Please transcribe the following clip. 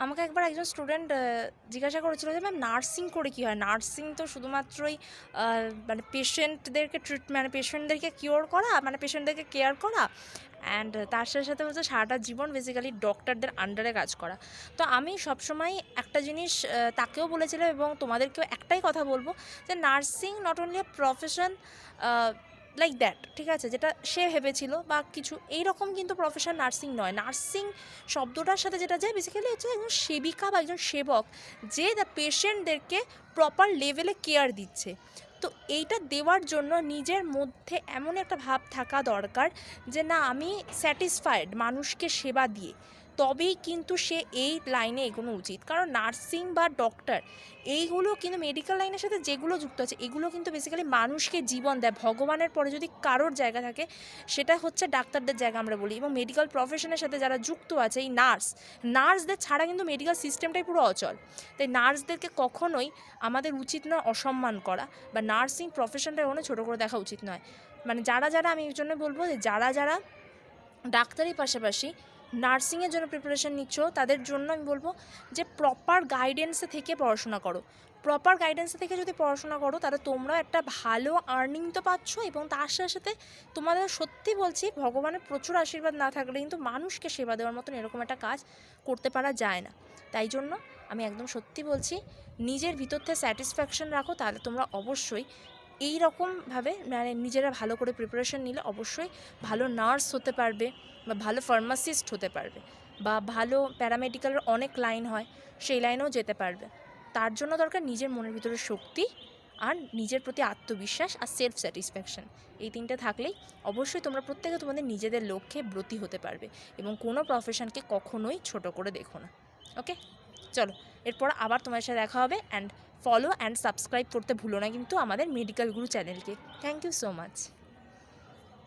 আমাকে একবার একজন স্টুডেন্ট জিজ্ঞাসা করেছিল যে ম্যাম নার্সিং করে কী হয়? নার্সিং তো শুধুমাত্রই মানে পেশেন্টদেরকে মানে পেশেন্টদেরকে কিওর করা, মানে পেশেন্টদেরকে কেয়ার করা, অ্যান্ড তার সাথে সাথে হচ্ছে সারাটা জীবন বেসিক্যালি ডক্টরদের আন্ডারে কাজ করা। তো আমি সবসময় একটা জিনিস তাকেও বলেছিলাম এবং তোমাদেরকেও একটাই কথা বলবো, যে nursing not only a profession like that, ঠিক আছে, যেটা সে ভেবেছিল বা কিছু এইরকম কিন্তু প্রফেশন নার্সিং নয়। নার্সিং শব্দটার সাথে যেটা যায় বেসিক্যালি হচ্ছে একজন সেবিকা বা একজন সেবক, যে দ্য পেশেন্টদেরকে প্রপার লেভেলে কেয়ার দিচ্ছে। তো এইটা দেওয়ার জন্য নিজের মধ্যে এমন একটা ভাব থাকা দরকার যে না, আমি স্যাটিসফাইড মানুষকে সেবা দিয়ে, তবেই কিন্তু সে এই লাইনে এগোনো উচিত। কারণ নার্সিং বা ডক্টর এইগুলো কিন্তু মেডিকেল লাইনের সাথে যেগুলো যুক্ত আছে, এগুলো কিন্তু বেসিক্যালি মানুষকে জীবন দেয়। ভগবানের পরে যদি কারোর জায়গা থাকে সেটা হচ্ছে ডাক্তারদের জায়গা আমরা বলি। এবং মেডিকেল প্রফেশনের সাথে যারা যুক্ত আছে, এই নার্সদের ছাড়া কিন্তু মেডিকেল সিস্টেমটাই পুরো অচল। তাই নার্সদেরকে কখনোই আমাদের উচিত নয় অসম্মান করা, বা নার্সিং প্রফেশনটা কখনো ছোটো করে দেখা উচিত নয়। মানে যারা আমি এই জন্য বলবো যে যারা ডাক্তারির পাশাপাশি নার্সিংয়ের জন্য প্রিপারেশান নিচ্ছ, তাদের জন্য আমি বলবো যে প্রপার গাইডেন্সে থেকে পড়াশোনা করো। প্রপার গাইডেন্সে থেকে যদি পড়াশোনা করো, তাহলে তোমরাও একটা ভালো আর্নিং তো পাচ্ছ, এবং তার সাথে সাথে তোমাদের সত্যি বলছি, ভগবানের প্রচুর আশীর্বাদ না থাকলে কিন্তু মানুষকে সেবা দেওয়ার মতন এরকম একটা কাজ করতে পারা যায় না। তাই জন্য আমি একদম সত্যি বলছি, নিজের ভিতর থেকে স্যাটিসফ্যাকশন রাখো, তাহলে তোমরা অবশ্যই এই রকমভাবে মানে নিজেরা ভালো করে প্রিপারেশন নিলে অবশ্যই ভালো নার্স হতে পারবে, বা ভালো ফার্মাসিস্ট হতে পারবে, বা ভালো প্যারামেডিক্যালের অনেক লাইন হয়, সেই লাইনেও যেতে পারবে। তার জন্য দরকার নিজের মনের ভিতরে শক্তি, আর নিজের প্রতি আত্মবিশ্বাস, আর সেলফ স্যাটিসফ্যাকশন। এই তিনটে থাকলেই অবশ্যই তোমরা প্রত্যেকে তোমাদের নিজেদের লক্ষ্যে ব্রতী হতে পারবে, এবং কোনো প্রফেশনকে কখনোই ছোট করে দেখো না। ওকে, চলো, এরপর আবার তোমার সাথে দেখা হবে। অ্যান্ড ফলো অ্যান্ড সাবস্ক্রাইব করতে ভুলো না কিন্তু আমাদের মেডিকেল গুরু চ্যানেলকে। Thank you so much.